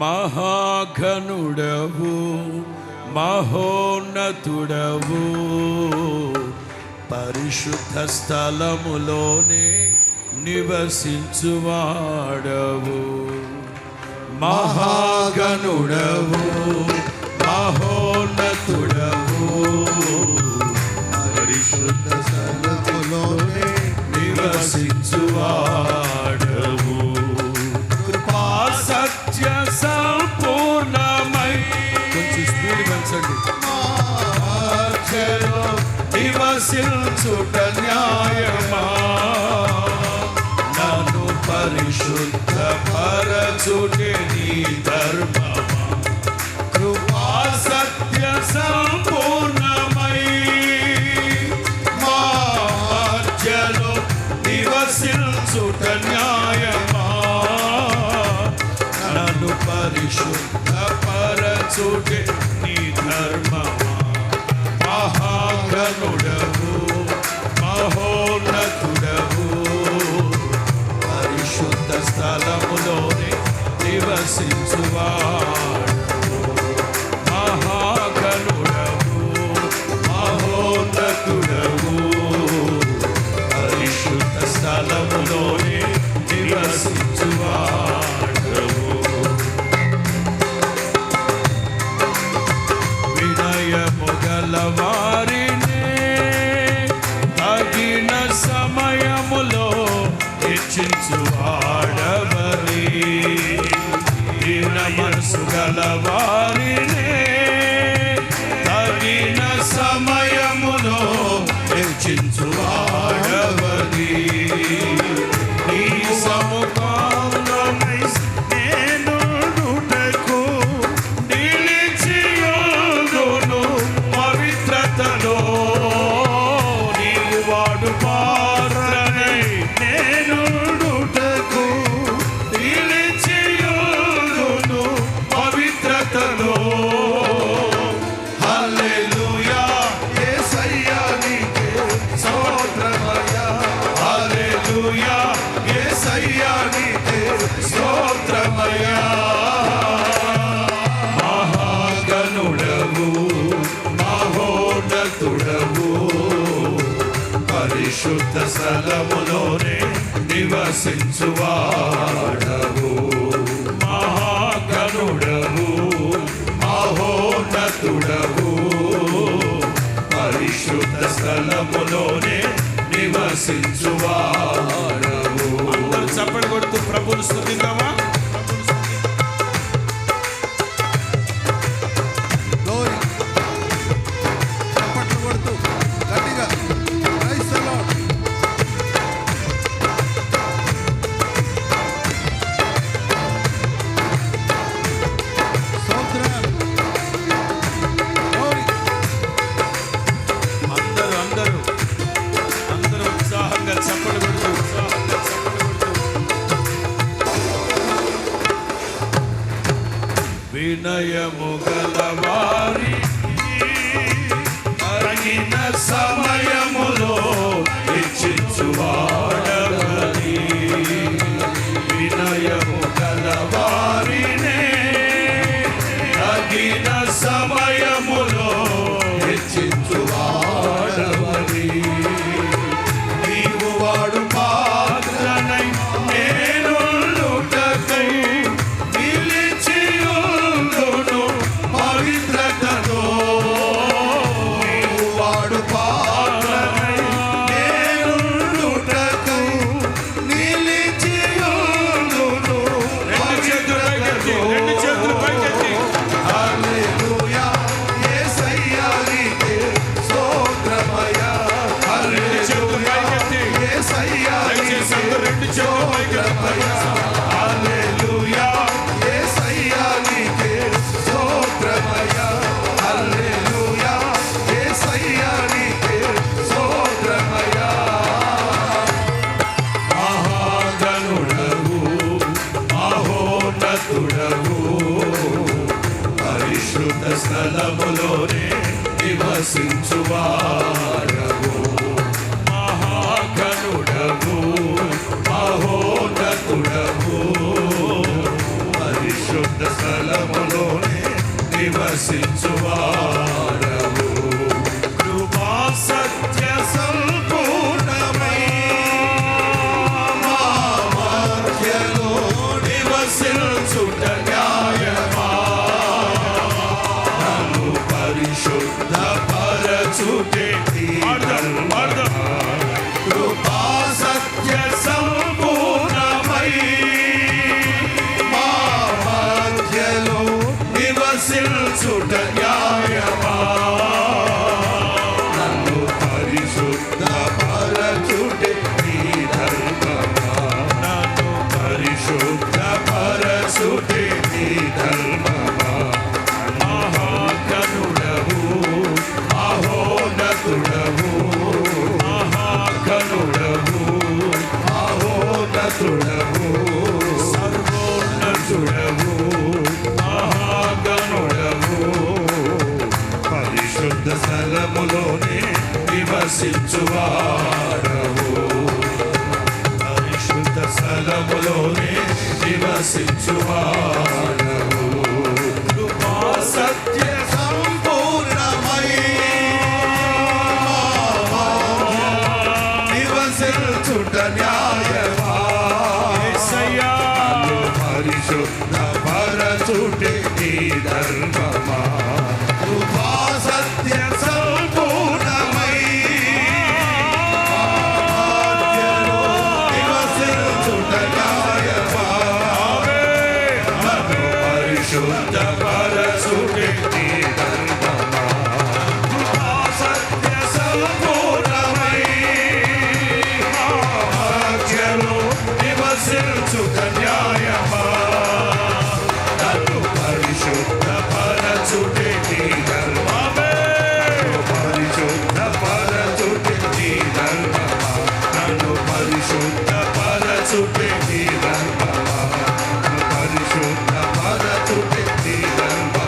మహాఘనుడవు మహోన్నతుడవు, పరిశుద్ధ స్థలములోనే నివసించువాడవు. మహాగణుడవు మహోన్నతుడవు, పరిశుద్ధ స్థలములోనే నివసించువాడవు. కృపా సత్య సంపూర్ణమై, కొంచెం స్పీడ్ పెంచండి. నివసించుట న్యాయమా, నన్ను పరిశుద్ధ పరచుటే నీ ధర్మమా. కృపా సత్య సంపూర్ణమై మధ్యలో నివసించుట న్యాయమా, నన్ను పరిశుద్ధ పరచుటే నీ ధర్మమా. మహాగణుడవు మహోన్నతుడవు, పరిశుద్ధ స్థలములోనే నివసించువాడు. మహాగణుడవు మహోన్నతుడవు, పరిశుద్ధ స్థలములోనే నివసించువాడు. వినయము గలవారినే తగిన సమయములో హెచ్చించువాడవని, దీన మనసు గలవారినే తగిన సమయములో హెచ్చించువాడవని. నీ సముఖంలో నేను నుటకు నిలిచియుందును, పవిత్రతలో నీవు వాడు పాత్రనై నేను నుటకు నిలిచియుందును, పవిత్రతలో. హల్లెలూయా యేసయ్యా నీకే స్తోత్రమయ్యా, హల్లెలూయా యేసయ్యా నీకే స్తోత్రమయ్యా. మహాగణుడవు మహోన్నతుడవు, పరిశుద్ధ స్థలములోనే నివసించువాడవు. మహాగణుడవు మహోన్నతుడవు, పరిశుద్ధ స్థలములోనే నివసించువాడవు. అందరూ చప్పట్లు కొడుతూ ప్రభువును స్తుతిద్దామా? వినయము గలవారి తగిన సమయములో హెచ్చించువాడవని, వినయము గలవారినే తగిన సమయములో హెచ్చించువాడవని. నీవు వాడు పాత్రనై నేను నుటకై నిలిచియుందును, పవిత్రతలో నీవు వాడు పాత్రనై నేను నుటకై నిలిచియుందును, పవిత్రతలో. హల్లెలూయా యేసయ్యా నీకే స్తోత్రమయ్యా, హల్లెలూయా యేసయ్యా నీకే స్తోత్రమయ్యా, హల్లెలూయా యేసయ్యా నీకే స్తోత్రమయ్యా, హల్లెలూయా యేసయ్యా నీకే స్తోత్రమయ్యా. మహాగణుడవు మహోన్నతుడవు, పరిశుద్ధ స్థలములోనే నివసించువాడవు. మహాగణుడవు మహోన్నతుడవు, పరిశుద్ధ పరచుటే నీ ధర్మమా. కృపా సత్య సంపూర్ణమై మా మధ్యలో నివసించుట న్యాయమా. నన్ను పరిశుద్ధ పరచుటే నీ ధర్మమా. నన్ను పరిశుద్ధ పరచుటే నీ ధర్మమా. మహాగణుడవు మహోన్నతుడవు మహాగణుడవు మహోన్నతుడవు సర్వోన్నతుడవు మహాగణుడవు. పరిశుద్ధ స్థలములోనే నివసించువాడవు. పరిశుద్ధ స్థలములోనే నివసించువాడవు. కృపా సత్య సంపూర్ణమై నివసించుట న్యాయమా. పరిశుద్ధ పరచుటే నీ ధర్మమా. కృపా సత్య సంపూర్ణమై నివసించుట న్యాయమా. పరిశుద్ధ పరచుటే నీ ధర్మమా. కృపా సత్య సంపూర్ణమై మధ్యలో నివసించుట న్యాయమా. నన్ను పరిశుద్ధ పరచుటే నీ ధర్మమా. పరిశుద్ధ పరచుటే నీ ధర్మమా. నన్ను పరిశుద్ధ పరచుటే నీ ధర్మమా. పరిశుద్ధ పరచుటే నీ ధర్మమా.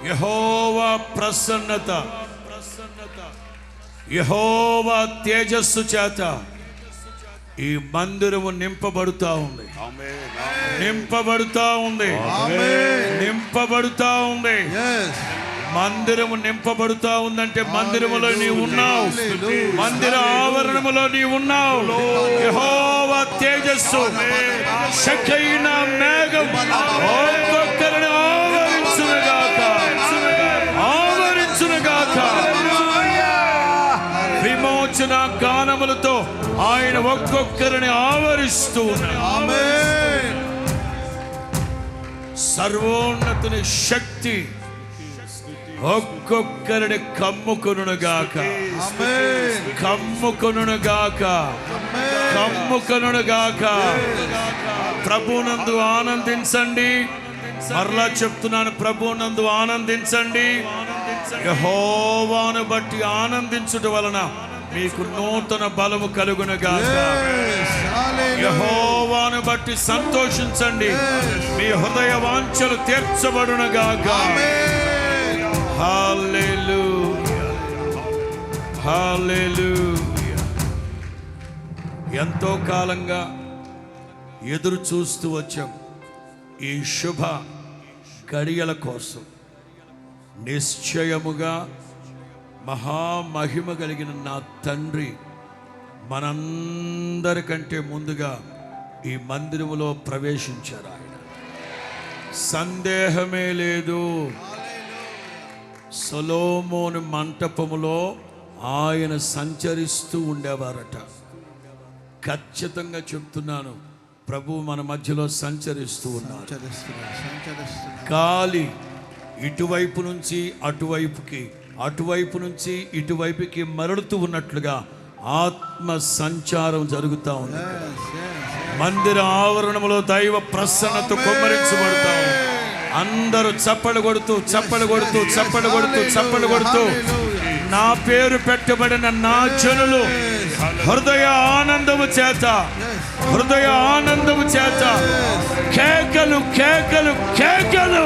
యెహోవా ప్రసన్నత యెహోవా తేజస్సు చేత ఈ మందిరము నింపబడుతా ఉంది, నింపబడుతా ఉంది, నింపబడుతా ఉంది. మందిరము నింపబడుతా ఉందంటే మందిరములో నీవు ఉన్నావు. మందిర ఆవరణములో నీవు ఉన్నావు. యెహోవా తేజస్సు షకైన మేఘం ఒక్కొక్కరిని ఆవరించునుగాక, ఆవరించునుగాక. విమోచన గానములతో ఆయన ఒక్కొక్కరిని ఆవరిస్తూ ఉన్నాడు. సర్వోన్నతుని శక్తి ఒక్కొక్కరిని కమ్ముకొనుగాక, కమ్ముకొనుగాక, కమ్ముకొనుగాక. ప్రభునందు ఆనందించండి. మరలా చెప్తున్నాను, ప్రభునందు ఆనందించండి. యెహోవాను బట్టి ఆనందించుట వలన మీకు నూతన బలము కలుగునుగాక. యెహోవాను బట్టి సంతోషించండి, మీ హృదయ వాంఛలు తీర్చబడునుగాక. హల్లెలూయా, హల్లెలూయా. ఎంతో కాలంగా ఎదురు చూస్తూ వచ్చాం ఈ శుభ గడియల కోసం. నిశ్చయముగా మహామహిమ కలిగిన నా తండ్రి మనందరికంటే ముందుగా ఈ మందిరములో ప్రవేశించారు. ఆయన సందేహమే లేదు. సొలొమోను మంటపములో ఆయన సంచరిస్తూ ఉండేవారట. ఖచ్చితంగా చెప్తున్నాను, ప్రభు మన మధ్యలో సంచరిస్తూ ఉన్నారు. గాలి ఇటువైపు నుంచి అటువైపుకి, అటువైపు నుంచి ఇటువైపుకి మరలుతూ ఉన్నట్లుగా ఆత్మ సంచారం జరుగుతూ ఉంది. మందిర ఆవరణములో దైవ ప్రసన్నత కొమ్మరించబడతా ఉంది. అందరూ చప్పలు కొడుతూ, చప్పలు కొడుతూ, చప్పలు కొడుతూ, చప్పలు కొడుతూ, నా పేరు పెట్టబడిన నా జనులు హృదయ ఆనందము చేత, హృదయ ఆనందము చేత కేకలు, కేకలు, కేకలు.